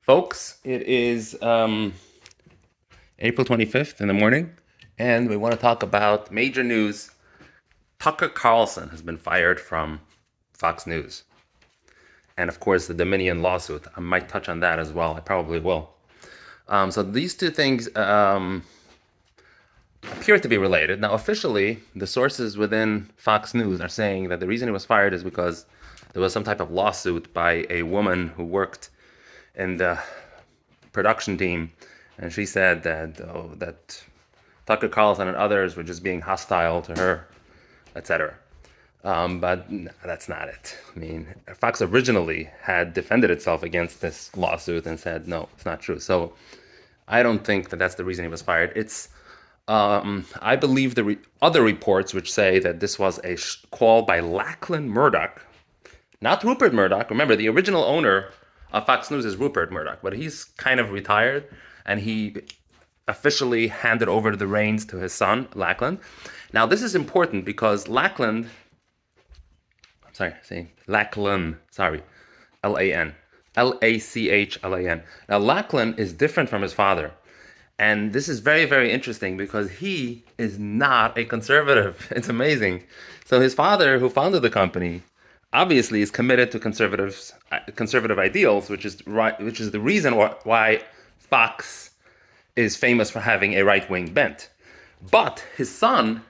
Folks, it is April 25th in the morning, and we want to talk about major news. Tucker Carlson has been fired from Fox News. And of course, the Dominion lawsuit. I might touch on that as well. I probably will. So these two things appear to be related. Now, officially, the sources within Fox News are saying that the reason he was fired is because there was some type of lawsuit by a woman who worked in the production team, and she said that Tucker Carlson and others were just being hostile to her, etc. But that's not it. I mean, Fox originally had defended itself against this lawsuit and said, no, it's not true. So I don't think that that's the reason he was fired. I believe the other reports which say that this was a call by Lachlan Murdoch, not Rupert Murdoch. Remember, the original owner of Fox News is Rupert Murdoch, but he's kind of retired, and he officially handed over the reins to his son, Lachlan. Now, this is important because Lachlan, L-A-N, L-A-C-H-L-A-N. Now, Lachlan is different from his father. And this is very, very interesting because he is not a conservative. It's amazing. So his father, who founded the company, obviously is committed to conservative ideals, which is the reason why Fox is famous for having a right-wing bent. But his son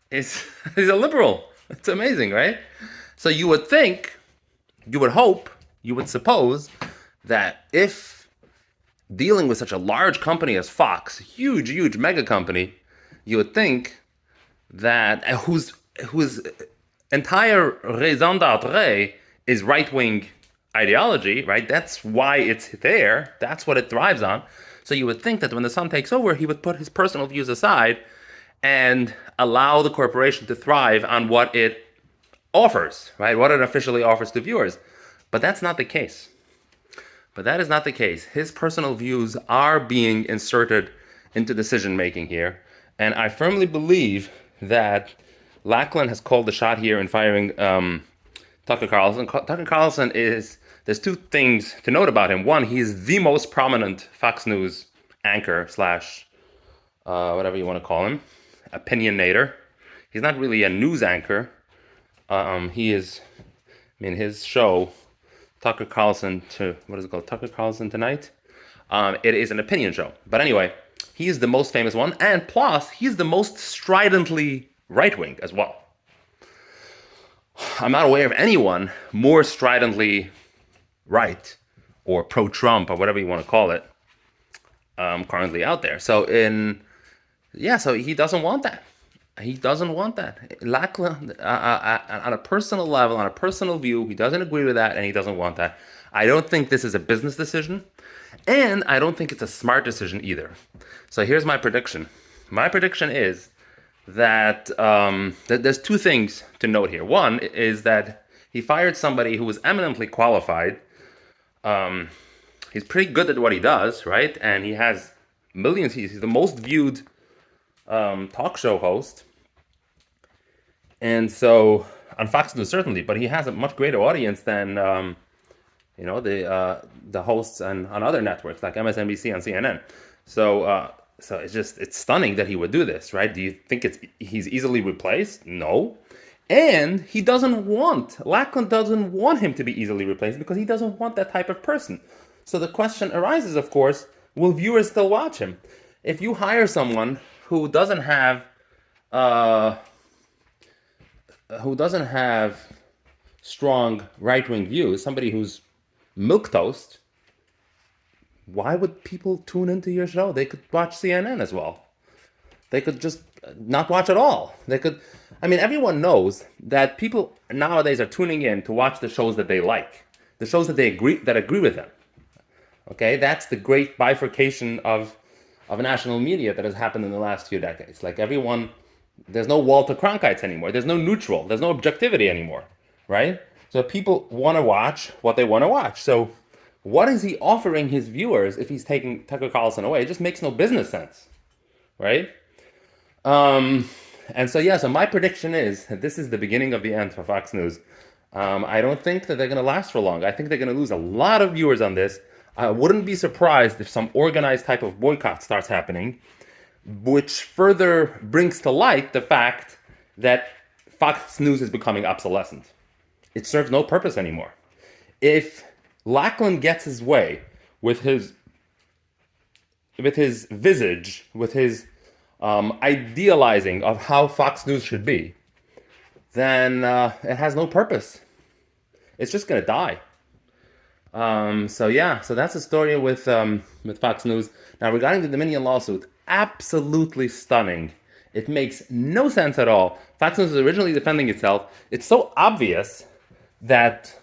is a liberal. It's amazing, right? So you would think, you would hope, you would suppose that if dealing with such a large company as Fox, huge mega company, you would think that whose entire raison d'être is right-wing ideology, right? That's why it's there. That's what it thrives on. So you would think that when the son takes over, he would put his personal views aside and allow the corporation to thrive on what it offers, right? What it officially offers to viewers. But that's not the case. But that is not the case. His personal views are being inserted into decision-making here. And I firmly believe that Lachlan has called the shot here in firing Tucker Carlson. Tucker Carlson there's two things to note about him. One, he is the most prominent Fox News anchor / whatever you want to call him, opinionator. He's not really a news anchor. His show, Tucker Carlson Tucker Carlson Tonight? It is an opinion show. But anyway, he is the most famous one, and plus, he's the most stridently right-wing as well. I'm not aware of anyone more stridently right or pro-Trump or whatever you want to call it currently out there. So he doesn't want that. He doesn't want that. Lachlan, on a personal level, on a personal view, he doesn't agree with that, and he doesn't want that. I don't think this is a business decision, and I don't think it's a smart decision either. So here's my prediction. My prediction is that there's two things to note here. One is that he fired somebody who was eminently qualified. He's pretty good at what he does, right? And he has millions. He's the most viewed talk show host. And so on Fox News certainly, but he has a much greater audience than the hosts on other networks like MSNBC and CNN. So it's stunning that he would do this, right? Do you think he's easily replaced? No. And Lachlan doesn't want him to be easily replaced because he doesn't want that type of person. So the question arises, of course, will viewers still watch him? If you hire someone who doesn't have strong right-wing views, somebody who's milquetoast, why would people tune into your show? They could watch CNN as well. They could just not watch at all. Everyone knows that people nowadays are tuning in to watch the shows that they like, the shows that agree with them. Okay, that's the great bifurcation of national media that has happened in the last few decades. Like there's no Walter Cronkites anymore. There's no neutral. There's no objectivity anymore, right? So people want to watch what they want to watch. So what is he offering his viewers if he's taking Tucker Carlson away? It just makes no business sense, right? So my prediction is that this is the beginning of the end for Fox News. I don't think that they're going to last for long. I think they're going to lose a lot of viewers on this. I wouldn't be surprised if some organized type of boycott starts happening, which further brings to light the fact that Fox News is becoming obsolescent. It serves no purpose anymore. If Lachlan gets his way with his visage, with his idealizing of how Fox News should be, then it has no purpose. It's just going to die. So that's the story with Fox News. Now, regarding the Dominion lawsuit, absolutely stunning. It makes no sense at all. Fox News is originally defending itself. It's so obvious that,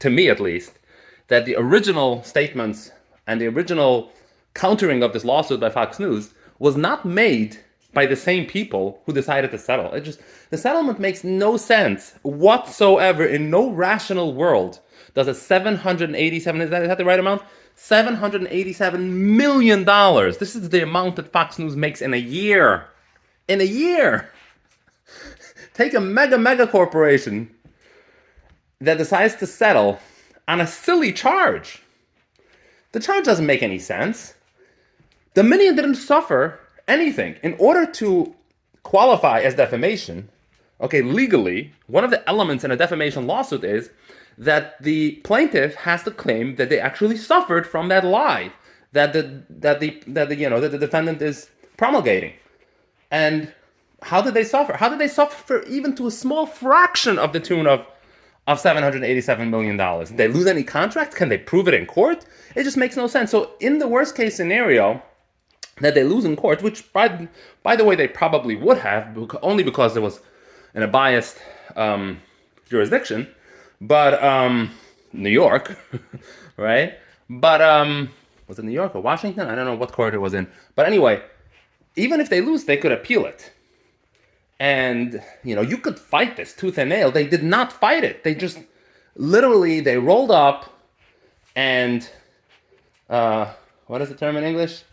to me at least, that the original statements and the original countering of this lawsuit by Fox News was not made by the same people who decided to settle. The settlement makes no sense whatsoever. In no rational world does a $787, is that the right amount? $787 million. This is the amount that Fox News makes in a year. In a year. Take a mega corporation that decides to settle on a silly charge. The charge doesn't make any sense. Dominion didn't suffer anything. In order to qualify as defamation, okay, legally, one of the elements in a defamation lawsuit is that the plaintiff has to claim that they actually suffered from that lie that the defendant is promulgating. And how did they suffer? How did they suffer even to a small fraction of the tune of $787 million? Did they lose any contracts? Can they prove it in court? It just makes no sense. So in the worst case scenario that they lose in court, which by the way they probably would have, only because there was in a biased jurisdiction, but New York, right? But was it New York or Washington? I don't know what court it was in. But anyway, even if they lose, they could appeal it. And, you could fight this tooth and nail. They did not fight it. They just, literally, they rolled up and, what is the term in English?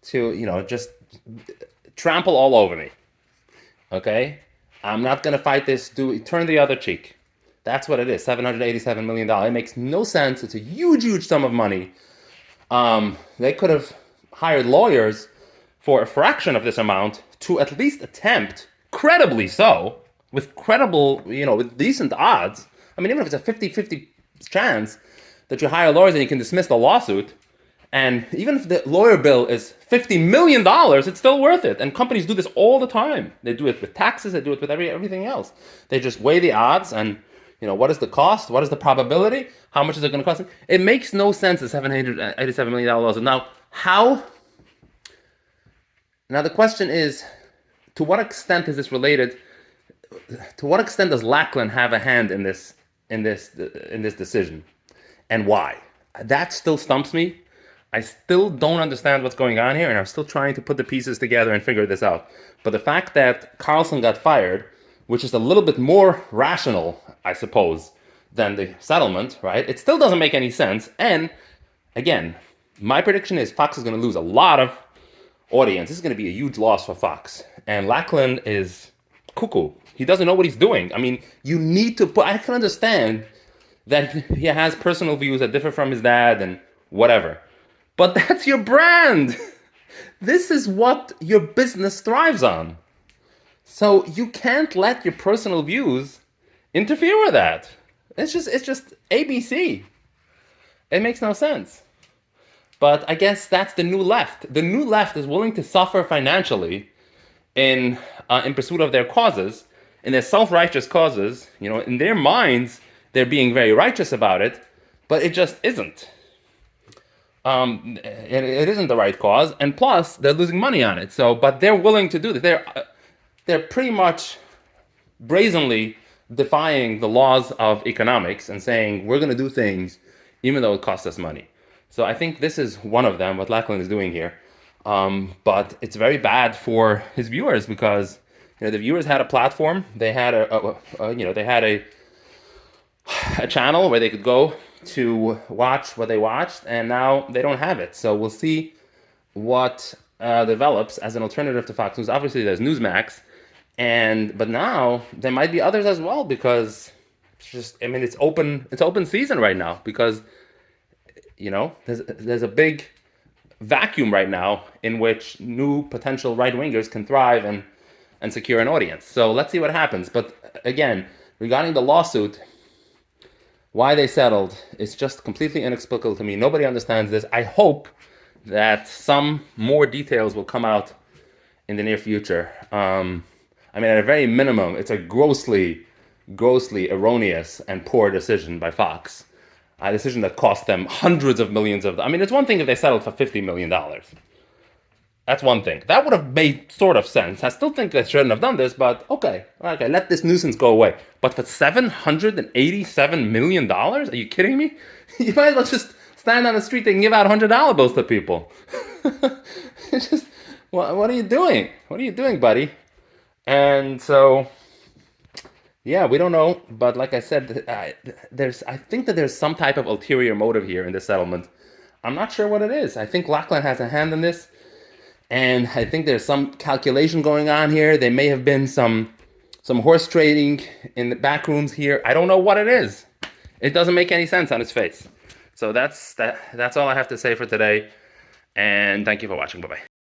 To, just trample all over me. Okay? I'm not going to fight this. Turn the other cheek. That's what it is, $787 million. It makes no sense. It's a huge sum of money. They could have hired lawyers for a fraction of this amount to at least attempt, credibly so, with with decent odds. I mean, even if it's a 50-50 chance that you hire lawyers and you can dismiss the lawsuit, and even if the lawyer bill is $50 million, it's still worth it. And companies do this all the time. They do it with taxes. They do it with everything else. They just weigh the odds and, what is the cost? What is the probability? How much is it going to cost? It makes no sense, the $787 million lawsuit. Now, Now, the question is, to what extent is this related? To what extent does Lachlan have a hand in this decision, and why? That still stumps me. I still don't understand what's going on here, and I'm still trying to put the pieces together and figure this out. But the fact that Carlson got fired, which is a little bit more rational, I suppose, than the settlement, right? It still doesn't make any sense. And again, my prediction is Fox is going to lose a lot of audience. This is going to be a huge loss for Fox. And Lachlan is cuckoo. He doesn't know what he's doing. I mean, you need to I can understand that he has personal views that differ from his dad and whatever. But that's your brand. This is what your business thrives on. So you can't let your personal views interfere with that. It's just ABC. It makes no sense. But I guess that's the new left. The new left is willing to suffer financially in pursuit of their causes, in their self-righteous causes. In their minds, they're being very righteous about it, but it just isn't. It isn't the right cause, and plus they're losing money on it. But they're willing to do this. They're pretty much brazenly defying the laws of economics and saying we're going to do things even though it costs us money. So I think this is one of them, what Lachlan is doing here. But it's very bad for his viewers because the viewers had a platform. They had a channel where they could go to watch what they watched, and now they don't have it. So we'll see what develops as an alternative to Fox News. Obviously, there's Newsmax, but now there might be others as well because it's open season right now because there's a big vacuum right now in which new potential right-wingers can thrive and secure an audience. So let's see what happens. But again, regarding the lawsuit, why they settled is just completely inexplicable to me. Nobody understands this. I hope that some more details will come out in the near future. I mean, at a very minimum, it's a grossly erroneous and poor decision by Fox. A decision that cost them hundreds of millions of. I mean, it's one thing if they settled for $50 million. That's one thing. That would have made sort of sense. I still think they shouldn't have done this, but okay, let this nuisance go away. But for $787 million, are you kidding me? You might as well just stand on the street and give out $100 bills to people. It's just, what are you doing? What are you doing, buddy? And so, yeah, we don't know. But like I said, I think that there's some type of ulterior motive here in this settlement. I'm not sure what it is. I think Lachlan has a hand in this. And I think there's some calculation going on here. There may have been some horse trading in the back rooms here. I don't know what it is. It doesn't make any sense on its face. So that's all I have to say for today. And thank you for watching. Bye-bye.